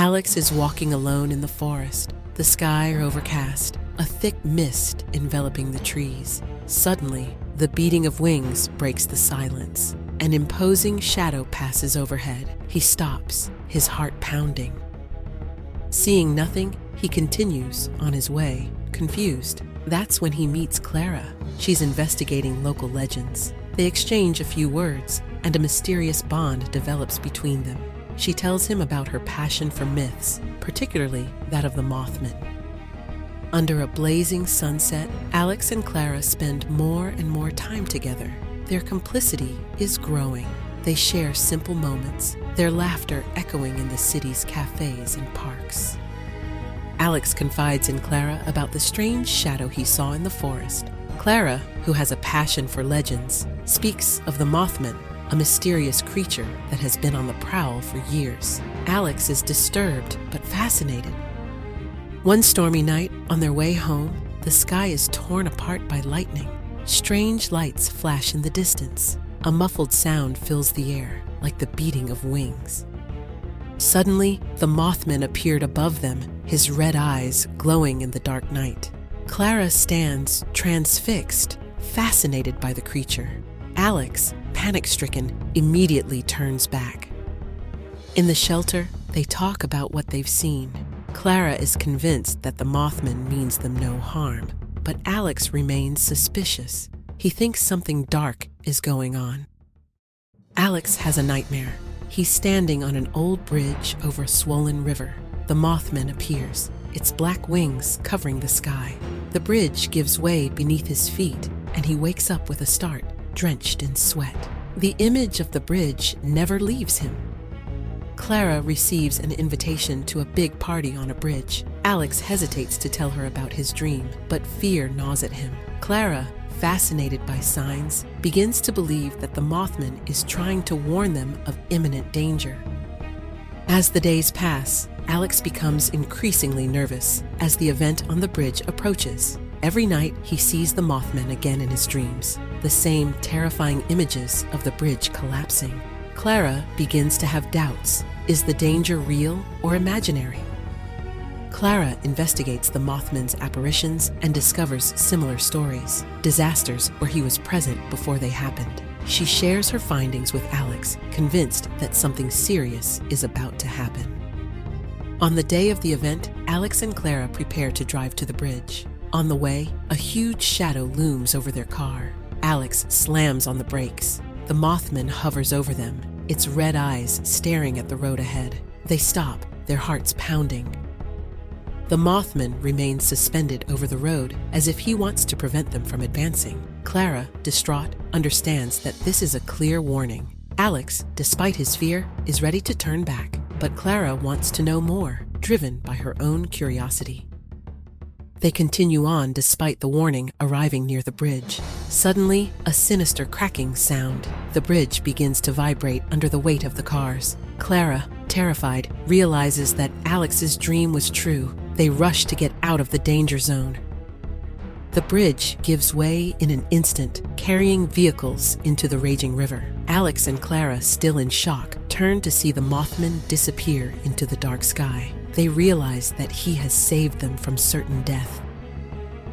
Alex is walking alone in the forest. The sky is overcast, a thick mist enveloping the trees. Suddenly, the beating of wings breaks the silence. An imposing shadow passes overhead. He stops, his heart pounding. Seeing nothing, he continues on his way, confused. That's when he meets Clara. She's investigating local legends. They exchange a few words, and a mysterious bond develops between them. She tells him about her passion for myths, particularly that of the Mothman. Under a blazing sunset, Alex and Clara spend more and more time together. Their complicity is growing. They share simple moments, their laughter echoing in the city's cafes and parks. Alex confides in Clara about the strange shadow he saw in the forest. Clara, who has a passion for legends, speaks of the Mothman, a mysterious creature that has been on the prowl for years. Alex is disturbed but fascinated. One stormy night, on their way home, the sky is torn apart by lightning. Strange lights flash in the distance. A muffled sound fills the air, like the beating of wings. Suddenly, the Mothman appeared above them, his red eyes glowing in the dark night. Clara stands transfixed, fascinated by the creature. Alex, panic-stricken, immediately turns back. In the shelter, they talk about what they've seen. Clara is convinced that the Mothman means them no harm, but Alex remains suspicious. He thinks something dark is going on. Alex has a nightmare. He's standing on an old bridge over a swollen river. The Mothman appears, its black wings covering the sky. The bridge gives way beneath his feet, and he wakes up with a start, drenched in sweat. The image of the bridge never leaves him. Clara receives an invitation to a big party on a bridge. Alex hesitates to tell her about his dream, but fear gnaws at him. Clara, fascinated by signs, begins to believe that the Mothman is trying to warn them of imminent danger. As the days pass, Alex becomes increasingly nervous as the event on the bridge approaches. Every night, he sees the Mothman again in his dreams, the same terrifying images of the bridge collapsing. Clara begins to have doubts. Is the danger real or imaginary? Clara investigates the Mothman's apparitions and discovers similar stories, disasters where he was present before they happened. She shares her findings with Alex, convinced that something serious is about to happen. On the day of the event, Alex and Clara prepare to drive to the bridge. On the way, a huge shadow looms over their car. Alex slams on the brakes. The Mothman hovers over them, its red eyes staring at the road ahead. They stop, their hearts pounding. The Mothman remains suspended over the road as if he wants to prevent them from advancing. Clara, distraught, understands that this is a clear warning. Alex, despite his fear, is ready to turn back, but Clara wants to know more, driven by her own curiosity. They continue on despite the warning arriving near the bridge. Suddenly, a sinister cracking sound. The bridge begins to vibrate under the weight of the cars. Clara, terrified, realizes that Alex's dream was true. They rush to get out of the danger zone. The bridge gives way in an instant, carrying vehicles into the raging river. Alex and Clara, still in shock, turn to see the Mothman disappear into the dark sky. They realize that he has saved them from certain death.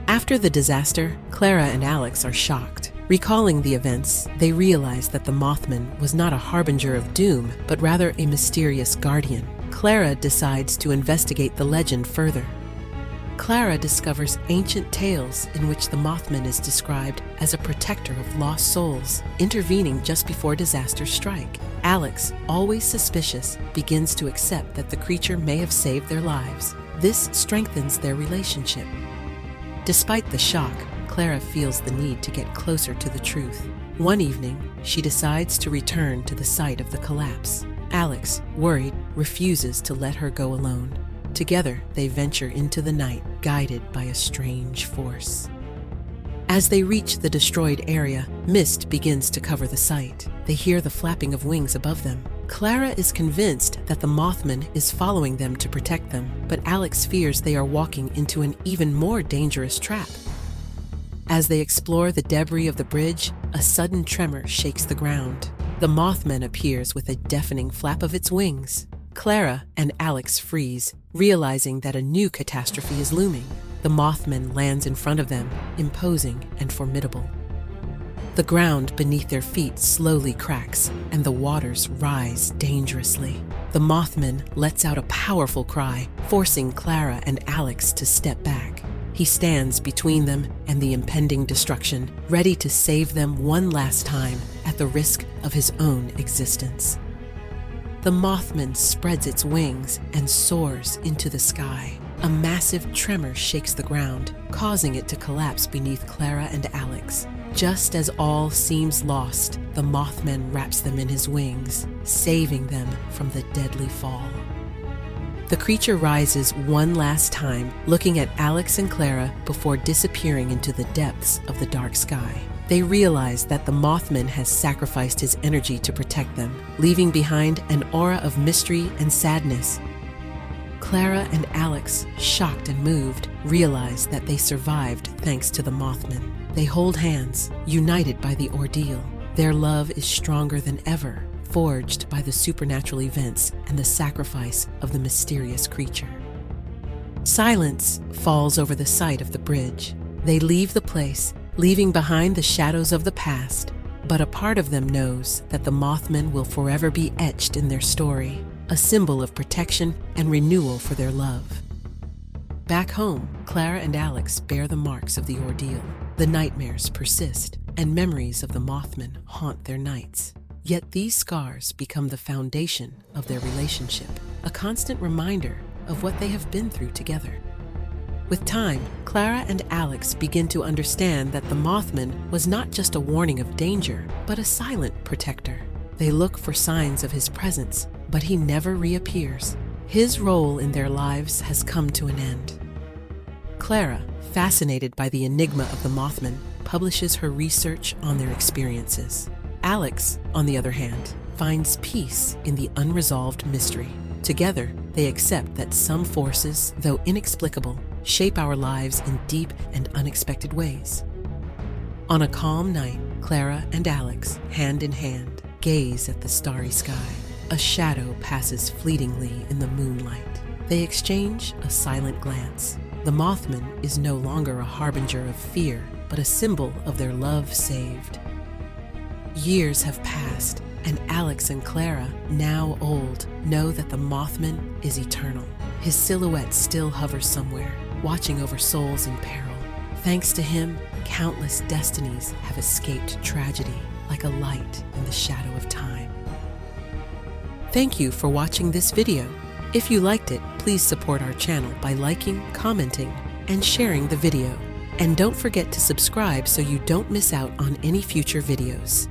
After the disaster, Clara and Alex are shocked. Recalling the events, they realize that the Mothman was not a harbinger of doom, but rather a mysterious guardian. Clara decides to investigate the legend further. Clara discovers ancient tales in which the Mothman is described as a protector of lost souls, intervening just before disasters strike. Alex, always suspicious, begins to accept that the creature may have saved their lives. This strengthens their relationship. Despite the shock, Clara feels the need to get closer to the truth. One evening, she decides to return to the site of the collapse. Alex, worried, refuses to let her go alone. Together, they venture into the night, guided by a strange force. As they reach the destroyed area, mist begins to cover the site. They hear the flapping of wings above them. Clara is convinced that the Mothman is following them to protect them, but Alex fears they are walking into an even more dangerous trap. As they explore the debris of the bridge, a sudden tremor shakes the ground. The Mothman appears with a deafening flap of its wings. Clara and Alex freeze, realizing that a new catastrophe is looming. The Mothman lands in front of them, imposing and formidable. The ground beneath their feet slowly cracks, and the waters rise dangerously. The Mothman lets out a powerful cry, forcing Clara and Alex to step back. He stands between them and the impending destruction, ready to save them one last time at the risk of his own existence. The Mothman spreads its wings and soars into the sky. A massive tremor shakes the ground, causing it to collapse beneath Clara and Alex. Just as all seems lost, the Mothman wraps them in his wings, saving them from the deadly fall. The creature rises one last time, looking at Alex and Clara before disappearing into the depths of the dark sky. They realize that the Mothman has sacrificed his energy to protect them, leaving behind an aura of mystery and sadness. Clara and Alex, shocked and moved, realize that they survived thanks to the Mothman. They hold hands, united by the ordeal. Their love is stronger than ever, forged by the supernatural events and the sacrifice of the mysterious creature. Silence falls over the site of the bridge. They leave the place, leaving behind the shadows of the past, but a part of them knows that the Mothman will forever be etched in their story, a symbol of protection and renewal for their love. Back home, Clara and Alex bear the marks of the ordeal. The nightmares persist, and memories of the Mothman haunt their nights. Yet these scars become the foundation of their relationship, a constant reminder of what they have been through together. With time, Clara and Alex begin to understand that the Mothman was not just a warning of danger, but a silent protector. They look for signs of his presence, but he never reappears. His role in their lives has come to an end. Clara, fascinated by the enigma of the Mothman, publishes her research on their experiences. Alex, on the other hand, finds peace in the unresolved mystery. Together, they accept that some forces, though inexplicable, shape our lives in deep and unexpected ways. On a calm night, Clara and Alex, hand in hand, gaze at the starry sky. A shadow passes fleetingly in the moonlight. They exchange a silent glance. The Mothman is no longer a harbinger of fear, but a symbol of their love saved. Years have passed, and Alex and Clara, now old, know that the Mothman is eternal. His silhouette still hovers somewhere, watching over souls in peril. Thanks to him, countless destinies have escaped tragedy, like a light in the shadow of time. Thank you for watching this video. If you liked it, please support our channel by liking, commenting, and sharing the video. And don't forget to subscribe so you don't miss out on any future videos.